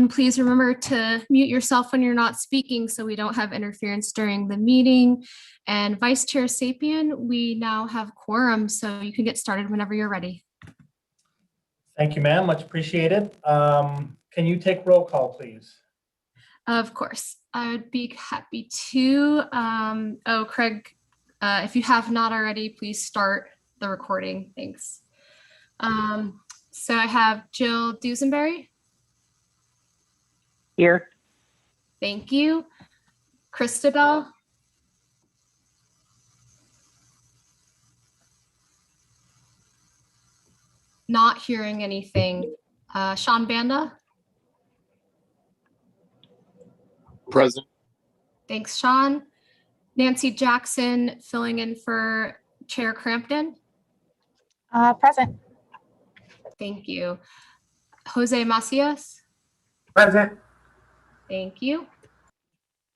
And please remember to mute yourself when you're not speaking so we don't have interference during the meeting. And Vice Chair Sapien, we now have quorum, so you can get started whenever you're ready. Thank you, ma'am. Much appreciated. Can you take roll call, please? Of course, I would be happy to. Craig, if you have not already, please start the recording. Thanks. So I have Jill Dusenberry. Here. Thank you. Christabel. Not hearing anything. Sean Banda. Present. Thanks, Sean. Nancy Jackson filling in for Chair Crampton. Present. Thank you. Jose Macias. Present. Thank you.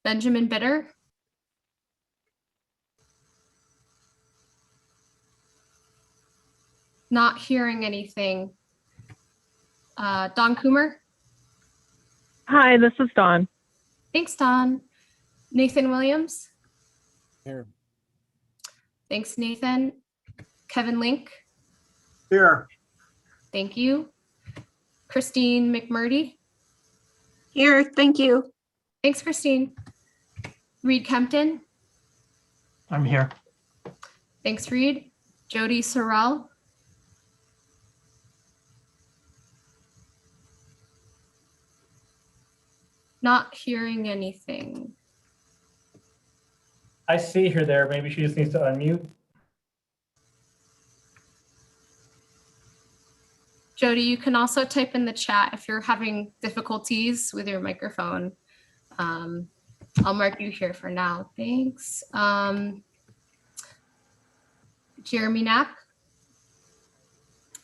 Benjamin Bitter. Not hearing anything. Don Coomer. Hi, this is Dawn. Thanks, Don. Nathan Williams. Here. Thanks, Nathan. Kevin Link. Here. Thank you. Christine McMurdy. Here, thank you. Thanks, Christine. Reed Kempton. I'm here. Thanks, Reed. Jody Sorrell. Not hearing anything. I see her there. Maybe she just needs to unmute. Jody, you can also type in the chat if you're having difficulties with your microphone. I'll mark you here for now. Thanks. Jeremy Knapp.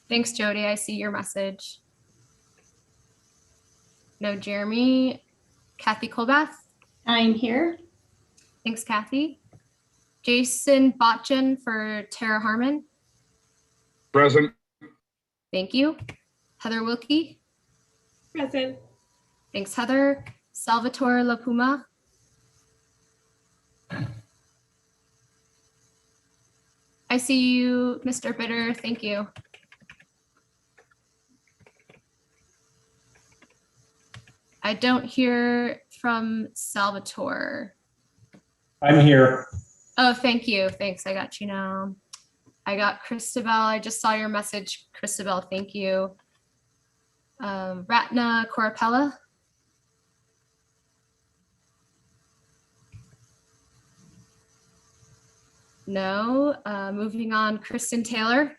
Thanks, Jody. I see your message. No, Jeremy. Kathy Colbath. I'm here. Thanks, Kathy. Jason Botjan for Tara Harmon. Present. Thank you. Heather Wilkie. Present. Thanks, Heather. Salvatore La Puma. I see you, Mr. Bitter. Thank you. I don't hear from Salvatore. I'm here. Oh, thank you. Thanks. I got you now. I got Christabel. I just saw your message, Christabel. Thank you. Ratna Corapella. No. Moving on, Kristen Taylor.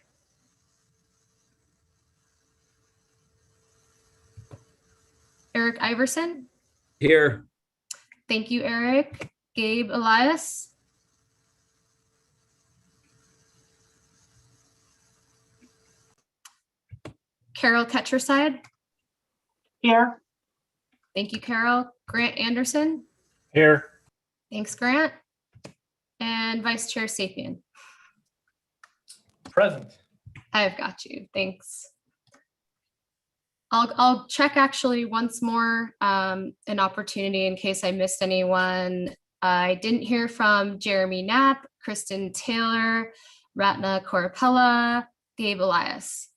Eric Iverson. Here. Thank you, Eric. Gabe Elias. Carol Ketcherside. Here. Thank you, Carol. Grant Anderson. Here. Thanks, Grant. And Vice Chair Sapien. Present. I've got you. Thanks. I'll check actually once more an opportunity in case I missed anyone. I didn't hear from Jeremy Knapp, Kristen Taylor, Ratna Corapella, Gabe Elias.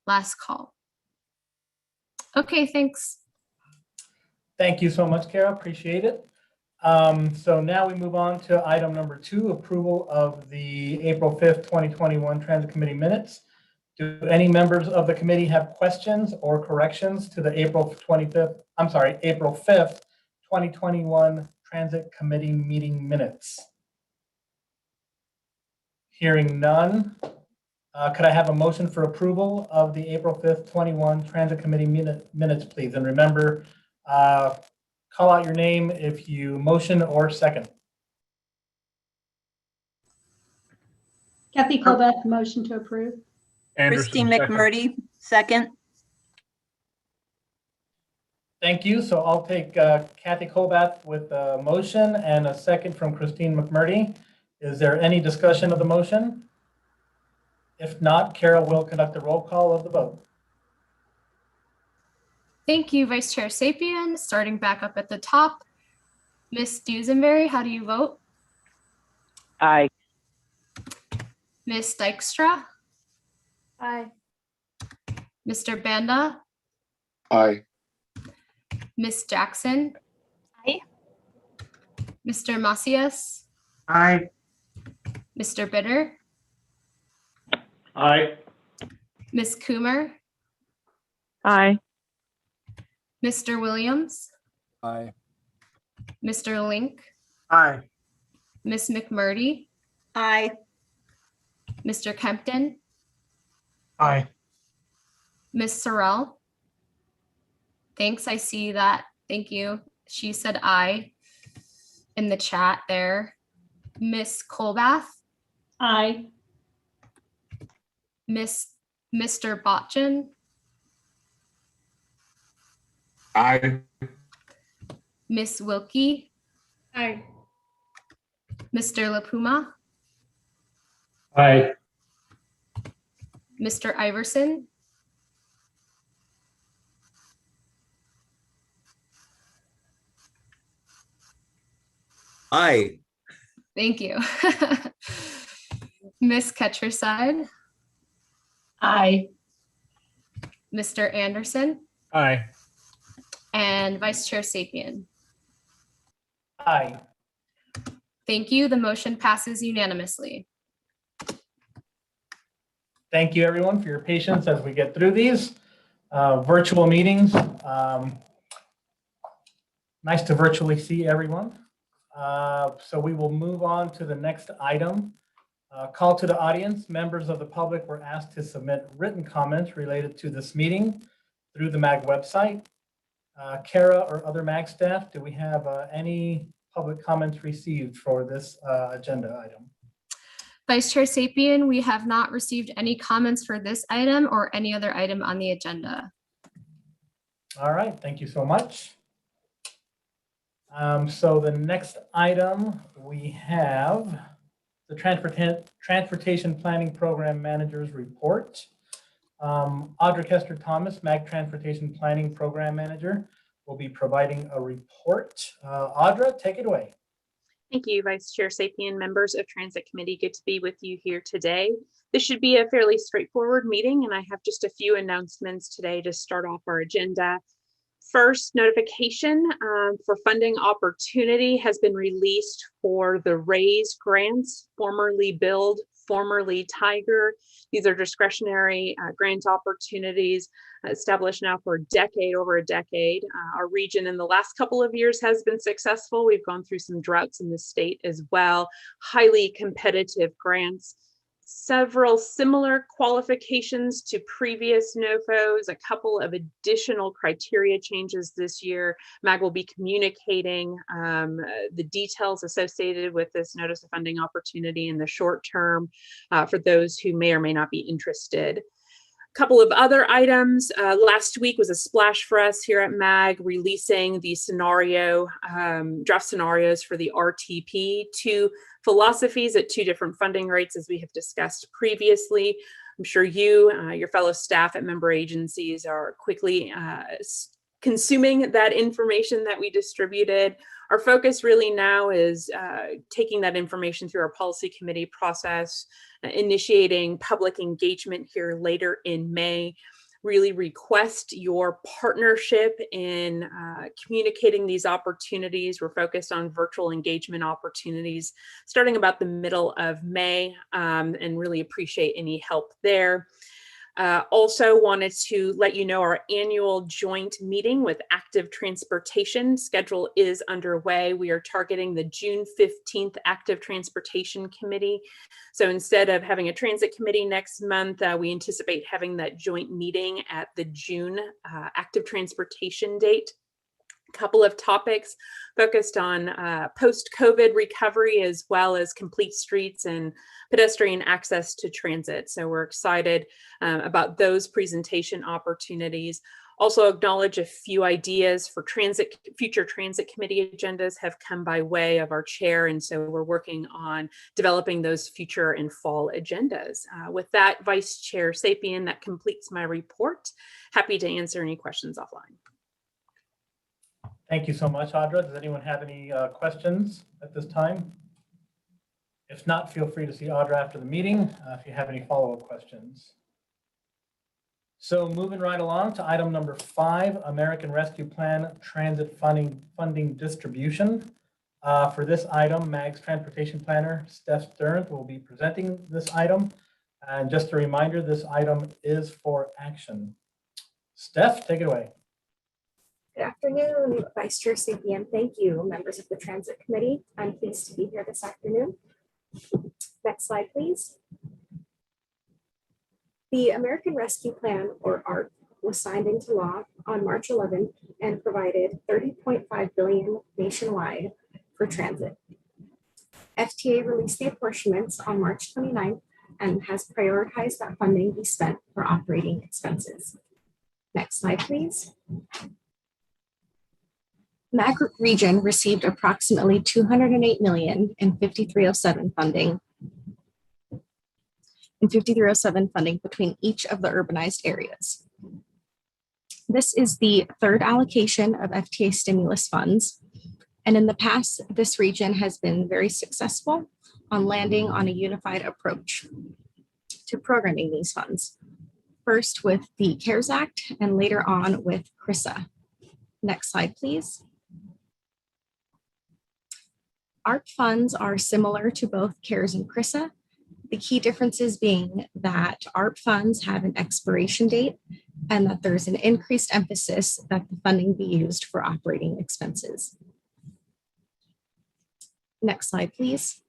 Last call. Okay, thanks. Thank you so much, Carol. Appreciate it. So now we move on to item number 2, approval of the April 5th, 2021 Transit Committee minutes. Do any members of the committee have questions or corrections to the April 5th, 2021 Transit Committee meeting minutes? Hearing none, could I have a motion for approval of the April 5th, 21 Transit Committee minutes, please? And remember, call out your name if you motion or second. Kathy Colbath, motion to approve. Anderson, Christine McMurdy, second. Thank you. So I'll take Kathy Colbath with a motion and a second from Christine McMurdy. Is there any discussion of the motion? If not, Carol will conduct a roll call of the vote. Thank you, Vice Chair Sapien. Starting back up at the top, Ms. Dusenberry, how do you vote? Aye. Ms. Dykstra, Aye. Mr. Banda, Aye. Ms. Jackson, Aye. Mr. Macias, Aye. Mr. Bitter, Aye. Ms. Coomer, Aye. Mr. Williams, Aye. Mr. Link, Aye. Ms. McMurdy, Aye. Mr. Kempton, Aye. Ms. Sorrell. Thanks, I see that. Thank you. She said aye in the chat there. Ms. Colbath, Aye. Mr. Botchin, Aye. Ms. Wilkie, Aye. Mr. LaPuma, Aye. Mr. Iverson, Aye. thank you. Ms. Ketcherside, Aye. Mr. Anderson, Aye. and Vice Chair Sapien. Aye. Thank you. The motion passes unanimously. Thank you, everyone, for your patience as we get through these virtual meetings. Nice to virtually see everyone. So we will move on to the next item. Call to the audience. Members of the public were asked to submit written comments related to this meeting through the MAG website. Kara or other MAG staff, do we have any public comments received for this agenda item? Vice Chair Sapien, we have not received any comments for this item or any other item on the agenda. All right, thank you so much. So the next item we have the Transportation Planning Program Manager's Report. Audra Kester Thomas, MAG Transportation Planning Program Manager, will be providing a report. Audra, take it away. Thank you, Vice Chair Sapien, members of Transit Committee. Good to be with you here today. This should be a fairly straightforward meeting, and I have just a few announcements today to start off our agenda. First, notification for funding opportunity has been released for the RAISE grants, formerly BUILD, formerly Tiger. These are discretionary grant opportunities established now for a decade, over a decade. Our region in the last couple of years has been successful. We've gone through some droughts in the state as well. Highly competitive grants. Several similar qualifications to previous NOFOs, a couple of additional criteria changes this year. MAG will be communicating the details associated with this notice of funding opportunity in the short term for those who may or may not be interested. Couple of other items. Last week was a splash for us here at MAG, releasing the scenario, draft scenarios for the RTP, two philosophies at two different funding rates, as we have discussed previously. I'm sure you, your fellow staff at member agencies are quickly consuming that information that we distributed. Our focus really now is taking that information through our policy committee process, initiating public engagement here later in May. Really request your partnership in communicating these opportunities. We're focused on virtual engagement opportunities starting about the middle of May, and really appreciate any help there. Also wanted to let you know our annual joint meeting with Active Transportation schedule is underway. We are targeting the June 15th Active Transportation Committee. So instead of having a transit committee next month, we anticipate having that joint meeting at the June Active Transportation date. Couple of topics focused on post-COVID recovery, as well as complete streets and pedestrian access to transit. So we're excited about those presentation opportunities. Also acknowledge a few ideas for future transit committee agendas have come by way of our chair. And so we're working on developing those future and fall agendas. With that, Vice Chair Sapien, that completes my report. Happy to answer any questions offline. Thank you so much, Audra. Does anyone have any questions at this time? If not, feel free to see Audra after the meeting if you have any follow-up questions. So moving right along to item number 5, American Rescue Plan Transit Funding Distribution. For this item, MAG's Transportation Planner, Steph Stern, will be presenting this item. And just a reminder, this item is for action. Steph, take it away. Good afternoon, Vice Chair Sapien. Thank you, members of the Transit Committee. I'm pleased to be here this afternoon. Next slide, please. The American Rescue Plan, or ARP, was signed into law on March 11th and provided $30.5 billion nationwide for transit. FTA released the apportionments on March 29th and has prioritized that funding be spent for operating expenses. Next slide, please. MAG region received approximately $208 million in 5307 funding. In 5307 funding between each of the urbanized areas. This is the third allocation of FTA stimulus funds. And in the past, this region has been very successful on landing on a unified approach to programming these funds. First with the CARES Act and later on with CRISA. Next slide, please. ARP funds are similar to both CARES and CRISA. The key differences being that ARP funds have an expiration date and that there's an increased emphasis that the funding be used for operating expenses. Next slide, please.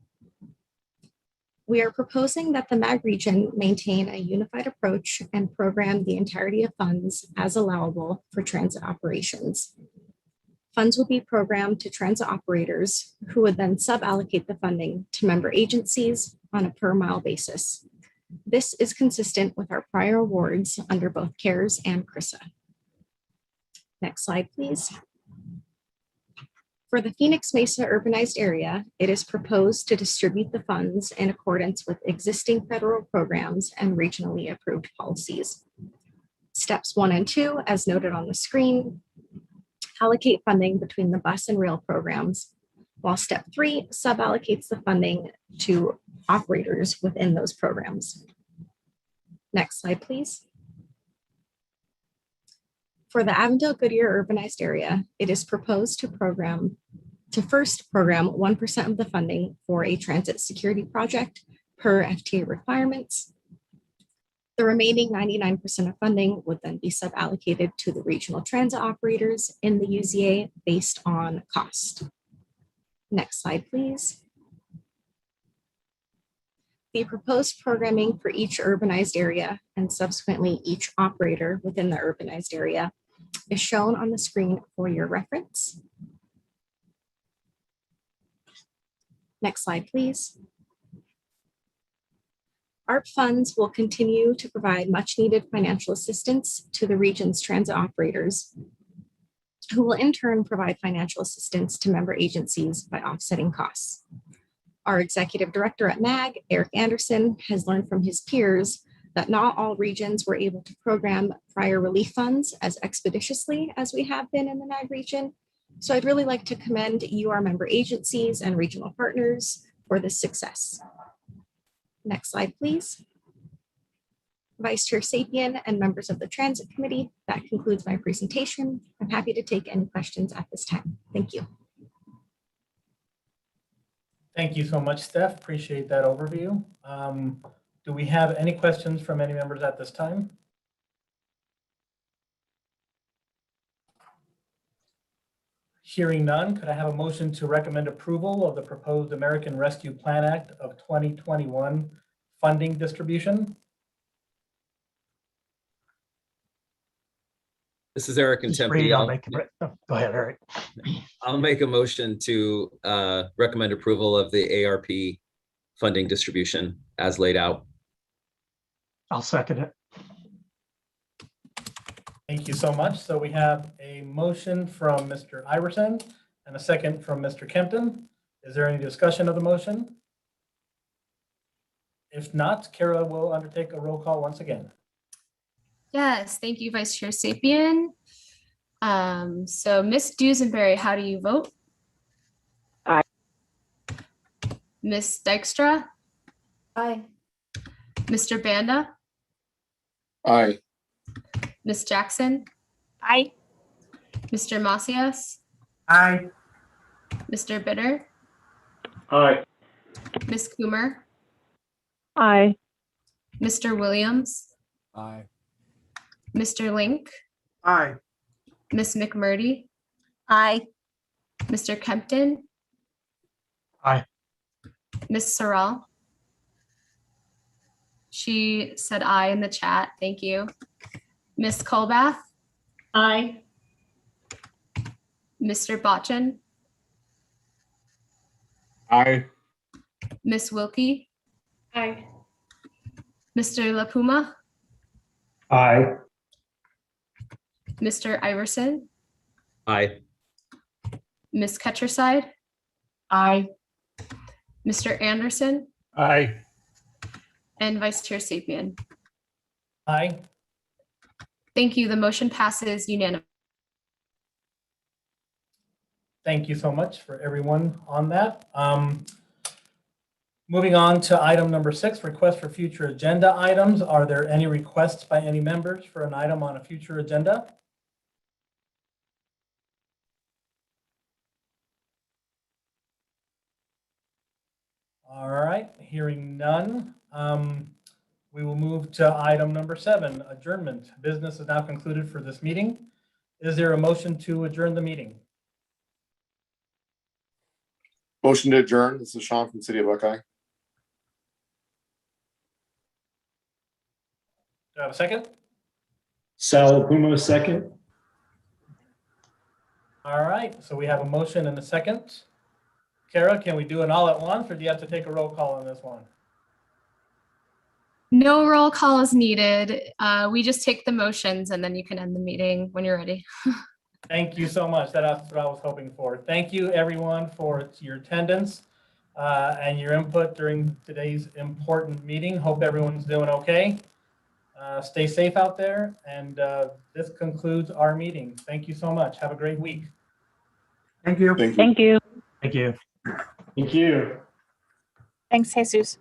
We are proposing that the MAG region maintain a unified approach and program the entirety of funds as allowable for transit operations. Funds will be programmed to transit operators who would then sub-allocate the funding to member agencies on a per mile basis. This is consistent with our prior awards under both CARES and CRISA. Next slide, please. For the Phoenix Mesa urbanized area, it is proposed to distribute the funds in accordance with existing federal programs and regionally approved policies. Steps 1 and 2, as noted on the screen, allocate funding between the bus and rail programs, while step 3 sub-allocates the funding to operators within those programs. Next slide, please. For the Avondale-Goodyear urbanized area, it is proposed to first program 1% of the funding for a transit security project per FTA requirements. The remaining 99% of funding would then be sub-allocated to the regional transit operators in the UZA based on cost. Next slide, please. The proposed programming for each urbanized area and subsequently each operator within the urbanized area is shown on the screen for your reference. Next slide, please. ARP funds will continue to provide much needed financial assistance to the region's transit operators, who will in turn provide financial assistance to member agencies by offsetting costs. Our executive director at MAG, Eric Anderson, has learned from his peers that not all regions were able to program prior relief funds as expeditiously as we have been in the MAG region. So I'd really like to commend you, our member agencies and regional partners, for this success. Next slide, please. Vice Chair Sapien and members of the Transit Committee, that concludes my presentation. I'm happy to take any questions at this time. Thank you. Thank you so much, Steph. Appreciate that overview. Do we have any questions from any members at this time? Hearing none, could I have a motion to recommend approval of the proposed American Rescue Plan Act of 2021 funding distribution? This is Eric and Tempe. Go ahead, Eric. I'll make a motion to recommend approval of the ARP funding distribution as laid out. I'll second it. Thank you so much. So we have a motion from Mr. Iverson and a second from Mr. Kempton. Is there any discussion of the motion? If not, Kara will undertake a roll call once again. Yes, thank you, Vice Chair Sapien. So Miss Dusenberry, how do you vote? Aye. Miss Dykstra, Aye. Mr. Banda, Aye. Miss Jackson, Aye. Mr. Macias, Aye. Mr. Bitter, Aye. Miss Coomer, Aye. Mr. Williams, Aye. Mr. Link, Aye. Miss McMurdy, Aye. Mr. Kempton, Aye. Miss Sorrell. She said aye in the chat. Thank you. Miss Colbath, Aye. Mr. Botchin, Aye. Miss Wilkie, Aye. Mr. LaPuma, Aye. Mr. Iverson, Aye. Miss Ketcherside, Aye. Mr. Anderson, Aye. and Vice Chair Sapien. Aye. Thank you. The motion passes unanimously. Thank you so much for everyone on that. Moving on to item number 6, request for future agenda items. Are there any requests by any members for an item on a future agenda? All right, hearing none. We will move to item number 7, adjournment. Business is now concluded for this meeting. Is there a motion to adjourn the meeting? Motion to adjourn. This is Sean from City of Buckeye. Do I have a second? Sal Puma, second. All right, so we have a motion and a second. Kara, can we do it all at once, or do you have to take a roll call on this one? No roll call is needed. We just take the motions and then you can end the meeting when you're ready. Thank you so much. That's what I was hoping for. Thank you, everyone, for your attendance and your input during today's important meeting. Hope everyone's doing okay. Stay safe out there, and this concludes our meeting. Thank you so much. Have a great week. Thank you. Thank you. Thank you. Thank you. Thanks, Jesus.